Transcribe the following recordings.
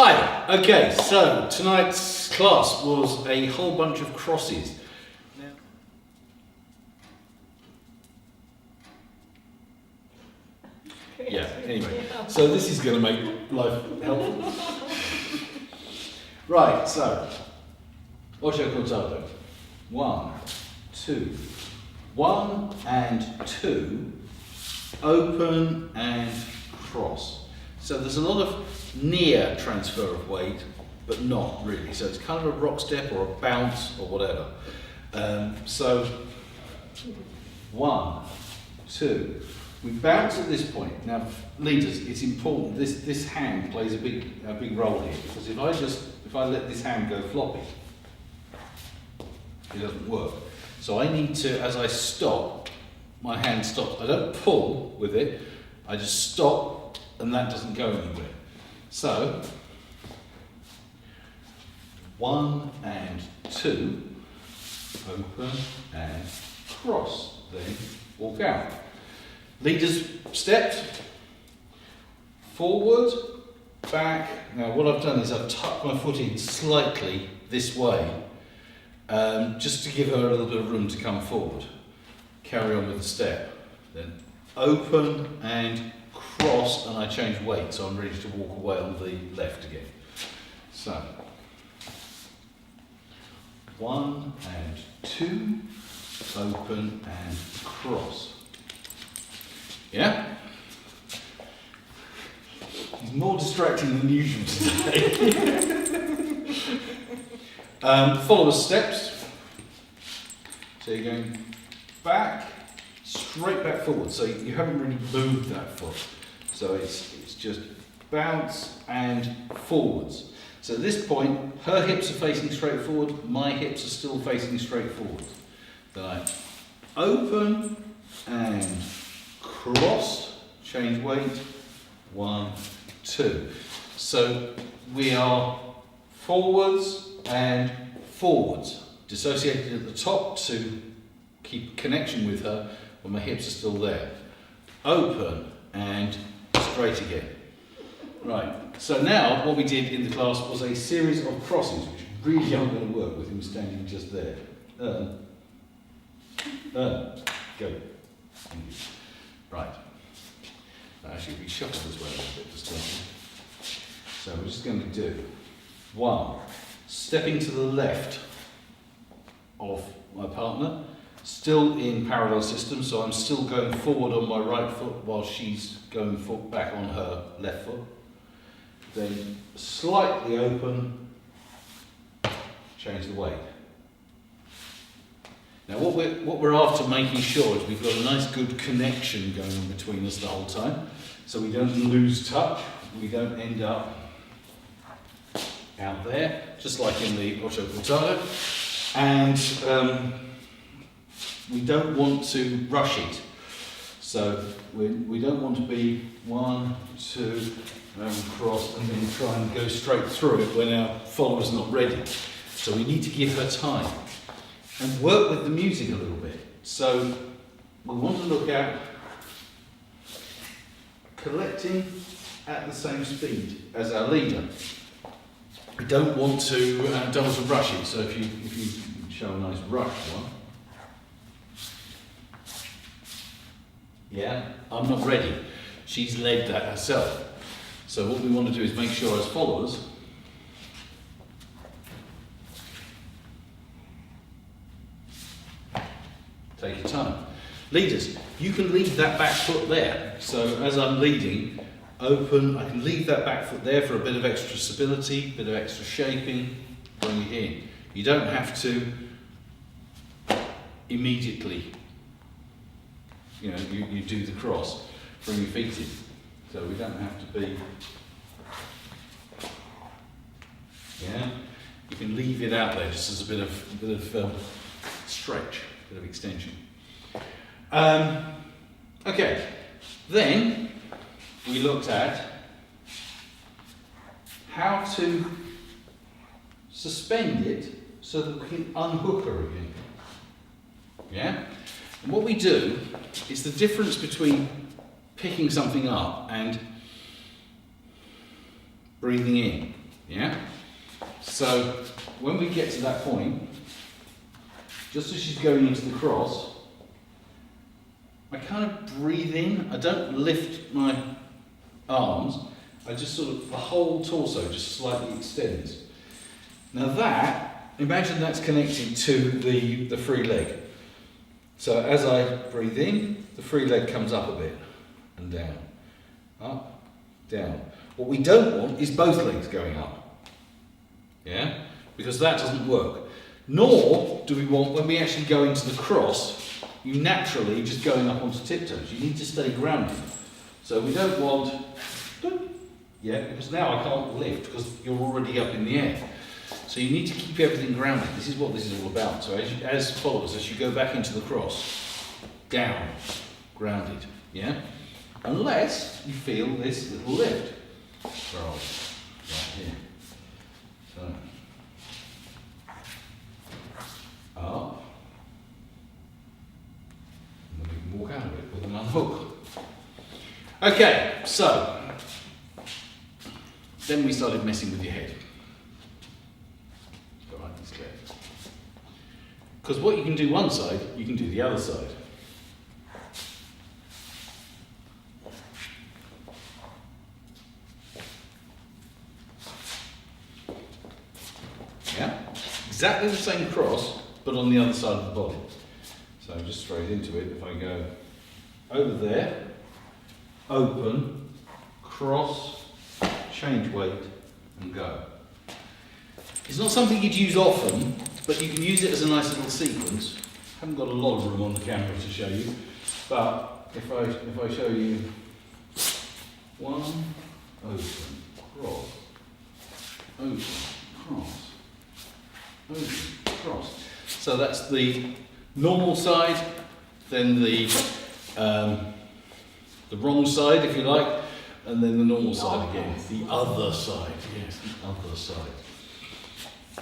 Hi, okay, so tonight's class was a whole bunch of crosses. Yeah, anyway, so this is going to make life helpful. Right, so, ocho cortado. 1, 2, 1 and 2, open and cross. So there's a lot of near transfer of weight, but not really. So it's kind of a rock step or a bounce or whatever. So 1, 2. We bounce at this point. Now, leaders, it's important. This hand plays a big role here, because if I let this hand go floppy, it doesn't work. So I need to, as I stop, my hand stops. I don't pull with it. I just stop, and that doesn't go anywhere. So 1 and 2, open and cross, then walk out. Leaders steps, forward, back. Now what I've done is I've tucked my foot in slightly this way, just to give her a little bit of room to come forward. Carry on with the step. Then open and cross, and I change weight, so I'm ready to walk away on the left again. So 1 and 2, open and cross. Yeah? He's more distracting than usual today. Follow the steps. So you're going back, straight back forward. So you haven't really moved that foot. So it's just bounce and forwards. So at this point, her hips are facing straight forward, my hips are still facing straight forward. Then I open and cross, change weight, 1, 2. So we are forwards and forwards, dissociated at the top to keep connection with her, but my hips are still there. Open and straight again. Right, so now what we did in the class was a series of crosses, which really aren't going to work with him standing just there. Go. Thank you. Right. Actually, we shuffle as well a bit to start with. So we're just going to do 1, stepping to the left of my partner, still in parallel system, so I'm still going forward on my right foot while she's going back on her left foot. Then slightly open, change the weight. Now what we're after making sure is we've got a nice good connection going on between us the whole time, so we don't lose touch, we don't end up out there, just like in the ocho cortado, and we don't want to rush it. So we don't want to be 1, 2, cross, and then try and go straight through it when our follower's not ready. So we need to give her time and work with the music a little bit. So we want to look at collecting at the same speed as our leader. We don't want to rush it. So if you show a nice rush one, yeah, I'm not ready. She's led that herself. So what we want to do is make sure as followers, take your time. Leaders, you can leave that back foot there. So as I'm leading, open, I can leave that back foot there for a bit of extra stability, bit of extra shaping, bring it in. You don't have to immediately, you do the cross, bring your feet in. So we don't have to be, yeah, you can leave it out there just as a bit of stretch, a bit of extension. Okay, then we looked at how to suspend it so that we can unhook her again. Yeah? And what we do is the difference between picking something up and breathing in. Yeah? So when we get to that point, just as she's going into the cross, I kind of breathe in. I don't lift my arms. I just sort of, the whole torso just slightly extends. Now that, imagine that's connected to the free leg. So as I breathe in, the free leg comes up a bit and down, up, down. What we don't want is both legs going up, yeah? Because that doesn't work. Nor do we want, when we actually go into the cross, you naturally just going up onto tiptoes. You need to stay grounded. So we don't want, yeah, because now I can't lift because you're already up in the air. So you need to keep everything grounded. This is what this is all about. So as followers, as you go back into the cross, down, grounded, yeah? Unless you feel this little lift. Right here. So, up. And then we can walk out of it with an unhook. Okay, so, then we started messing with your head. Because what you can do one side, you can do the other side. Yeah? Exactly the same cross, but on the other side of the body. So just straight into it. If I go over there, open, cross, change weight, and go. It's not something you'd use often, but you can use it as a nice little sequence. I haven't got a lot of room on the camera to show you, but if I show you one, open, cross, open, cross, open, cross. So that's the normal side, then the wrong side, if you like, and then the normal side again. The other side, yes, the other side.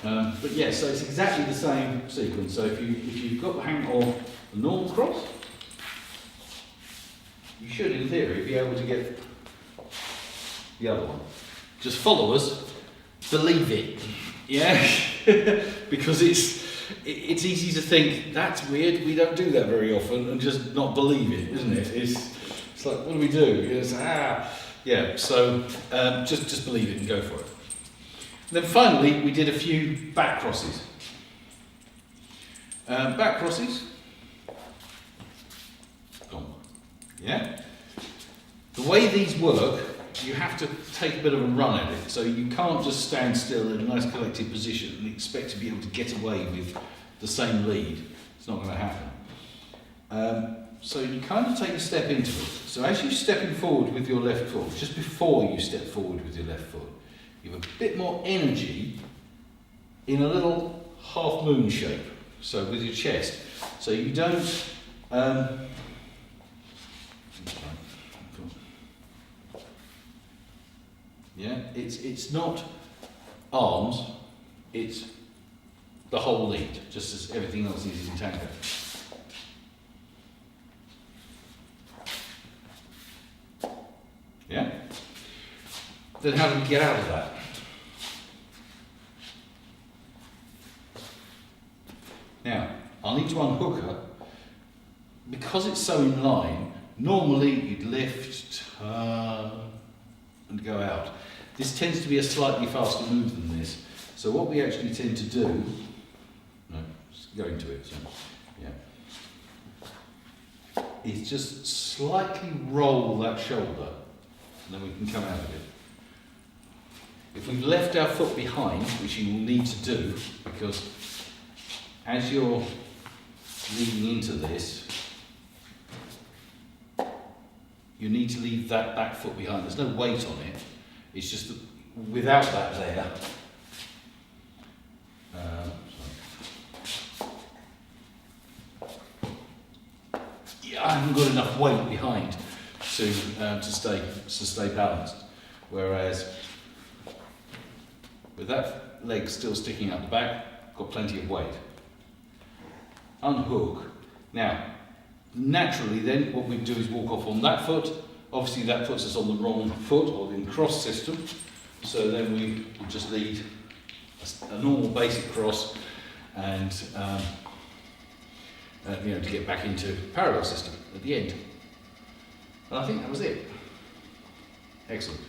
But yeah, so it's exactly the same sequence. So if you've got the hang of the normal cross, you should, in theory, be able to get the other one. Just follow us, believe it, yeah, because it's easy to think that's weird. We don't do that very often, and just not believe it, isn't it? It's like, what do we do? It's yeah. So just believe it and go for it. Then finally, we did a few back crosses. Back crosses. Yeah? The way these work, you have to take a bit of a run at it. So you can't just stand still in a nice collected position and expect to be able to get away with the same lead. It's not going to happen. So you kind of take a step into it. So as you're stepping forward with your left foot, just before you step forward with your left foot, you have a bit more energy in a little half moon shape, so with your chest. So you don't, yeah, it's not arms, it's the whole lead, just as everything else is in Tango. Yeah? Then how do we get out of that? Now, I'll need to unhook her. Because it's so in line, normally you'd lift, turn, and go out. This tends to be a slightly faster move than this. So what we actually tend to do, no, just go into it, so, yeah, is just slightly roll that shoulder, and then we can come out of it. If we've left our foot behind, which you will need to do, because as you're leading into this, you need to leave that back foot behind. There's no weight on it. It's just that without that there, yeah, I haven't got enough weight behind to stay balanced. Whereas with that leg still sticking out the back, got plenty of weight. Unhook. Now, naturally then what we do is walk off on that foot. Obviously that puts us on the wrong foot or in cross system. So then we will just lead a normal basic cross and you know, to get back into parallel system at the end. And I think that was it. Excellent.